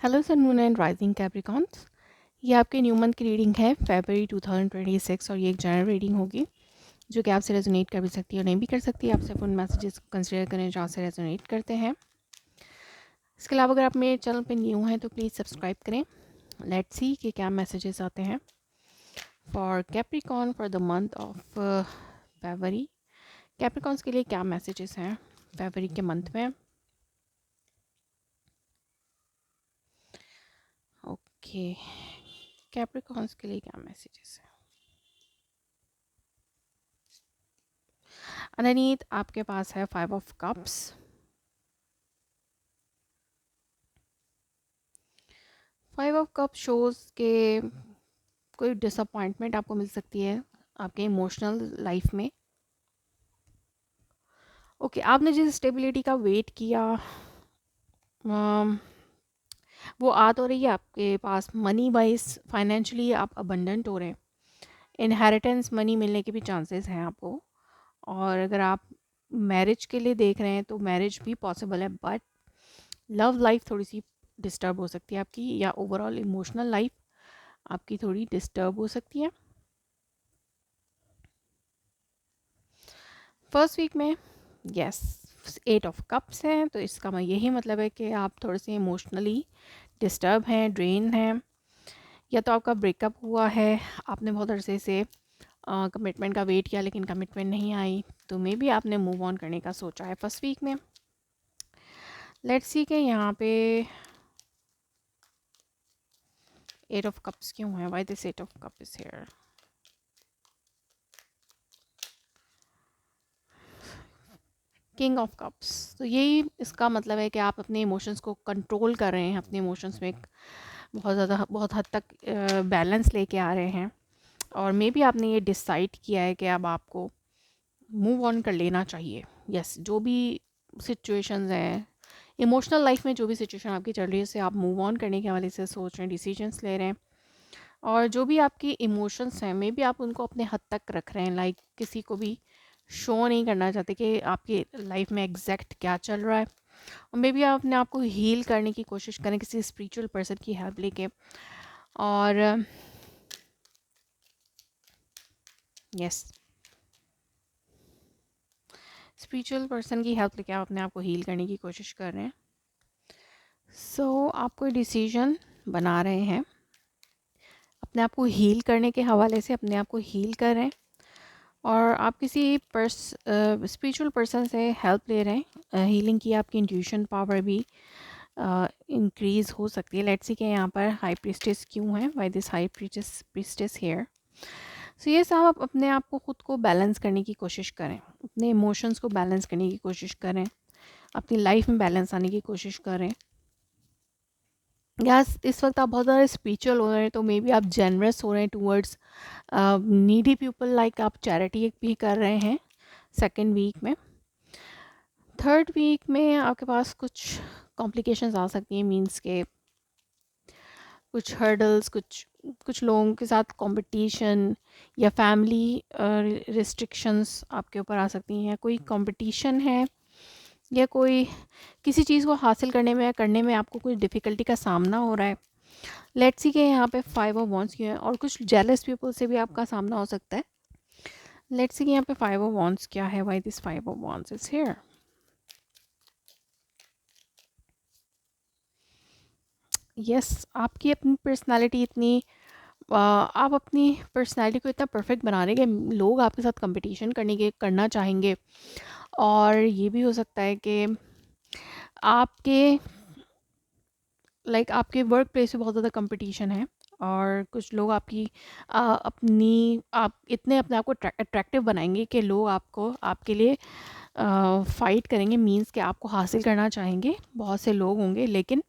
Hello sun moon and rising Capricorns. ये आपके new month की रीडिंग है फरवरी 2026 और ये एक जनरल रीडिंग होगी जो कि आपसे रेजोनेट कर भी सकती है और नहीं भी कर सकती। आप सिर्फ उन मैसेजेस को कंसिडर करें जो आपसे रेजोनेट करते हैं। इसके अलावा अगर आप मेरे चैनल पे न्यू हैं तो प्लीज़ सब्सक्राइब करें। लेट्स सी कि क्या मैसेजेस आते हैं for Capricorn for the month of February. Capricorns के लिए क्या मैसेजेस हैं फरवरी के मंथ में। ओके, कैप्रिकॉन्स के लिए क्या मैसेजेस हैं। अंडरनीथ आपके पास है 5 of cups. Five of cup shows के कोई डिसअपॉइंटमेंट आपको मिल सकती है आपके इमोशनल लाइफ में। ओके, आपने जिस स्टेबिलिटी का वेट किया वो आ तो रही है आपके पास। मनी वाइज फाइनेंशियली आप अबंडेंट हो रहे हैं। इनहेरिटेंस मनी मिलने के भी चांसेस हैं आपको। और अगर आप मैरिज के लिए देख रहे हैं तो मैरिज भी पॉसिबल है, बट लव लाइफ थोड़ी सी डिस्टर्ब हो सकती है आपकी, या ओवरऑल इमोशनल लाइफ आपकी थोड़ी डिस्टर्ब हो सकती है फर्स्ट वीक में। यस, 8 ऑफ कप्स हैं तो इसका यही मतलब है कि आप थोड़े से इमोशनली डिस्टर्ब हैं, ड्रेन हैं, या तो आपका ब्रेकअप हुआ है, आपने बहुत अरसे से कमिटमेंट का वेट किया लेकिन कमिटमेंट नहीं आई, तो मे बी आपने मूव ऑन करने का सोचा है फर्स्ट वीक में। लेट्स सी के यहाँ पे 8 ऑफ कप्स क्यों है, why this 8 of cup is here. King of cups, तो यही इसका मतलब है कि आप अपने इमोशंस को कंट्रोल कर रहे हैं, अपने इमोशंस में बहुत हद तक बैलेंस लेके आ रहे हैं। और मे बी आपने ये डिसाइड किया है कि अब आपको मूव ऑन कर लेना चाहिए। यस, जो भी सिचुएशंस हैं इमोशनल लाइफ में, जो भी सिचुएशन आपकी चल रही है उससे आप मूव ऑन करने के हवाले से सोच रहे हैं, डिसीजंस ले रहे हैं। और जो भी आपकी इमोशंस हैं मे बी आप उनको अपने हद तक रख रहे हैं, लाइक किसी को भी शो नहीं करना चाहते कि आपकी लाइफ में एग्जैक्ट क्या चल रहा है। और मे बी आप अपने आप को हील करने की कोशिश करें किसी स्पिरिचुअल पर्सन की हेल्प लेके। और यस, स्पिरिचुअल पर्सन की हेल्प लेके आप अपने आप को हील करने की कोशिश कर रहे हैं। आप कोई डिसीजन बना रहे हैं अपने आप को हील करने के हवाले से, अपने आप को हील कर रहे हैं और आप किसी स्पिरिचुअल पर्सन से हेल्प ले रहे हैं। हीलिंग की आपकी इंट्यूशन पावर भी इंक्रीज हो सकती है। लेट्स सी कि यहाँ पर हाई प्रीस्टेस क्यों है, why this high priestess here. So ये साहब आप अपने आप को खुद को बैलेंस करने की कोशिश करें, अपने इमोशंस को बैलेंस करने की कोशिश करें, अपनी लाइफ में बैलेंस आने की कोशिश करें। या इस वक्त आप बहुत ज़्यादा स्पिरिचुअल हो रहे हैं तो मे बी आप जेनरस हो रहे हैं टूवर्ड्स नीडी पीपल, लाइक आप चैरिटी भी कर रहे हैं सेकेंड वीक में। थर्ड वीक में आपके पास कुछ कॉम्प्लिकेशंस आ सकती हैं, मींस के कुछ हर्डल्स, कुछ लोगों के साथ कंपटीशन या फैमिली रिस्ट्रिक्शंस आपके ऊपर आ सकती हैं। कोई कंपटीशन है या कोई किसी चीज़ को हासिल करने में आपको कोई डिफ़िकल्टी का सामना हो रहा है। लेट्स सी के यहाँ पे 5 ऑफ वॉन्ड्स क्यों है, और कुछ जेलस पीपल से भी आपका सामना हो सकता है। लेट्स सी कि यहाँ पे 5 ऑफ वॉन्ड्स क्या है, why this 5 of wands is here. Yes, आपकी अपनी पर्सनालिटी इतनी आप अपनी पर्सनालिटी को इतना परफेक्ट बना रहे हैं कि लोग आपके साथ कंपटीशन करना चाहेंगे। और ये भी हो सकता है कि आपके आपके वर्क प्लेस पे बहुत ज़्यादा कंपटीशन है और कुछ लोग आप इतने अपने आप को अट्रैक्टिव बनाएंगे कि लोग आपको आपके लिए फ़ाइट करेंगे, मींस कि आपको हासिल करना चाहेंगे। बहुत से लोग होंगे लेकिन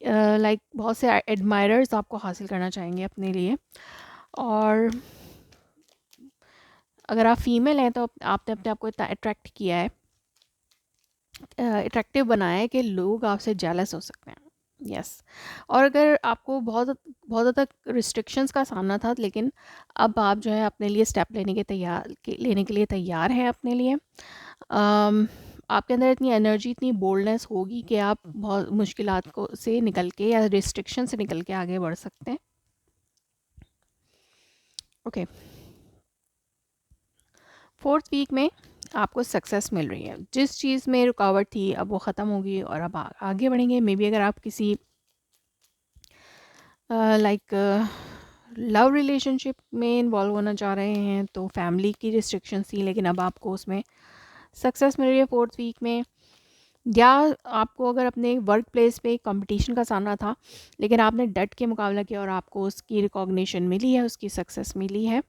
बहुत से एडमायरर्स आपको हासिल करना चाहेंगे अपने लिए। और अगर आप फीमेल हैं तो आपने अपने आप को इतना अट्रैक्ट किया है, अट्रैक्टिव बनाया है कि लोग आपसे जेलस हो सकते हैं। यस, और अगर आपको बहुत बहुत ज़्यादा रिस्ट्रिक्शंस का सामना था लेकिन अब आप जो है अपने लिए स्टेप लेने के लिए तैयार हैं अपने लिए। आपके अंदर इतनी एनर्जी, इतनी बोल्डनेस होगी कि आप बहुत मुश्किलात को से निकल के या रिस्ट्रिक्शन से निकल के आगे बढ़ सकते हैं। ओके, फोर्थ वीक में आपको सक्सेस मिल रही है। जिस चीज़ में रुकावट थी अब वो ख़त्म होगी और अब आगे बढ़ेंगे। मे बी अगर आप किसी लाइक लव रिलेशनशिप में इन्वॉल्व होना चाह रहे हैं तो फैमिली की रिस्ट्रिक्शंस थी, लेकिन अब आपको उसमें सक्सेस मिल रही है फोर्थ वीक में। या आपको अगर अपने वर्क प्लेस पे कंपटीशन का सामना था, लेकिन आपने डट के मुकाबला किया और आपको उसकी रिकॉग्निशन मिली है, उसकी सक्सेस मिली है।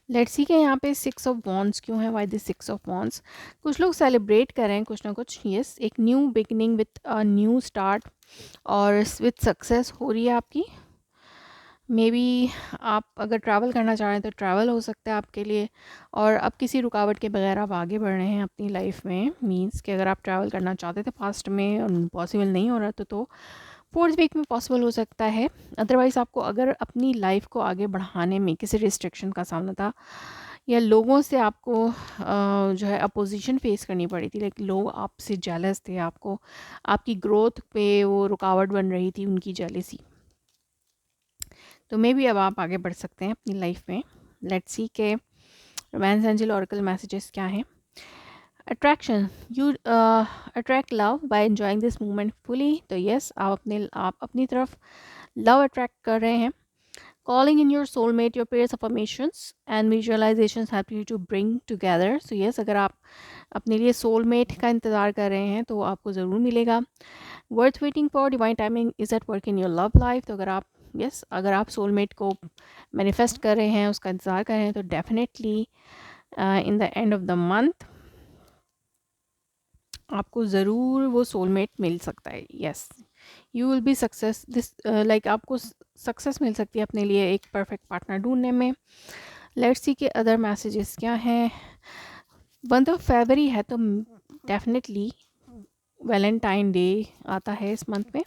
लेट्स सी के यहाँ पे 6 ऑफ वॉन्ड्स क्यों है, वाई दिस 6 ऑफ वॉन्ड्स। कुछ लोग सेलिब्रेट कर रहे हैं कुछ ना कुछ। यस, एक new beginning with a new start और विथ सक्सेस हो रही है आपकी। मे बी आप अगर ट्रैवल करना चाह रहे हैं तो ट्रैवल हो सकता है आपके लिए, और अब किसी रुकावट के बगैर आप आगे बढ़ रहे हैं अपनी लाइफ में। मींस कि अगर आप ट्रैवल करना चाहते थे पास्ट में और पॉसिबल नहीं हो रहा तो फोर्थ वीक में पॉसिबल हो सकता है। अदरवाइज़ आपको अगर अपनी लाइफ को आगे बढ़ाने में किसी रिस्ट्रिक्शन का सामना था या लोगों से आपको जो है अपोजिशन फेस करनी पड़ी थी, लाइक लोग आपसे जेलस थे, आपको आपकी ग्रोथ पे वो रुकावट बन रही थी, उनकी जेलेसी, तो मे बी अब आप आगे बढ़ सकते हैं अपनी लाइफ में। लेट्स सी के रोमांस एंजल ऑरेकल मैसेजेस क्या हैं। Attraction, you attract love by enjoying this moment fully. तो यस, आप अपनी तरफ लव अट्रैक्ट कर रहे हैं। Calling in your soulmate, your prayers affirmations and visualisations help you to bring together. So yes, अगर आप अपने लिए सोलमेट का इंतज़ार कर रहे हैं तो आपको ज़रूर मिलेगा। Worth waiting for, divine timing is at work in your love life. तो अगर आप अगर आप सोलमेट को मैनिफेस्ट कर रहे हैं, उसका इंतज़ार कर रहे हैं, तो definitely in the end of the month आपको ज़रूर वो सोलमेट मिल सकता है। Yes, you will be success this, like आपको सक्सेस मिल सकती है अपने लिए एक परफेक्ट पार्टनर ढूंढने में। लेट्स सी के अदर मैसेजेस क्या हैं। मंथ ऑफ फरवरी है तो डेफिनेटली वैलेंटाइन डे आता है इस मंथ में,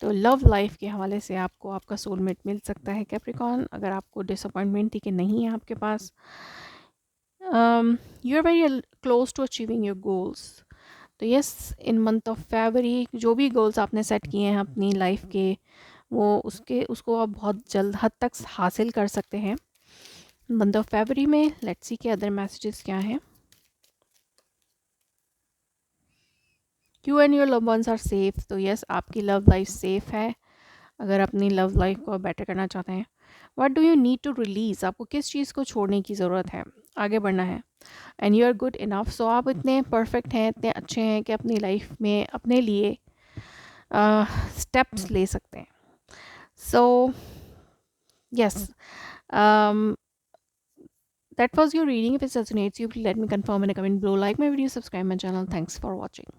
तो लव लाइफ के हवाले से आपको आपका सोलमेट मिल सकता है कैप्रिकॉर्न। अगर आपको डिसअपॉइंटमेंट थी कि नहीं है आपके पास, you are very close to achieving your goals. तो यस, इन मंथ ऑफ फरवरी जो भी गोल्स आपने सेट किए हैं अपनी लाइफ के, वो उसको आप बहुत जल्द हद तक हासिल कर सकते हैं मंथ ऑफ फरवरी में। लेट्स सी के अदर मैसेजेस क्या हैं। You and your love ones are safe. तो यस, आपकी लव लाइफ सेफ है अगर अपनी लव लाइफ को बेटर करना चाहते हैं। What do you need to release, आपको किस चीज़ को छोड़ने की ज़रूरत है, आगे बढ़ना है। And you are good enough. So आप इतने परफेक्ट हैं, इतने अच्छे हैं कि अपनी लाइफ में अपने लिए स्टेप्स ले सकते हैं। So yes, that was your reading. If it resonates you, please let me confirm in a comment below. Like my video, subscribe my channel. Thanks for watching.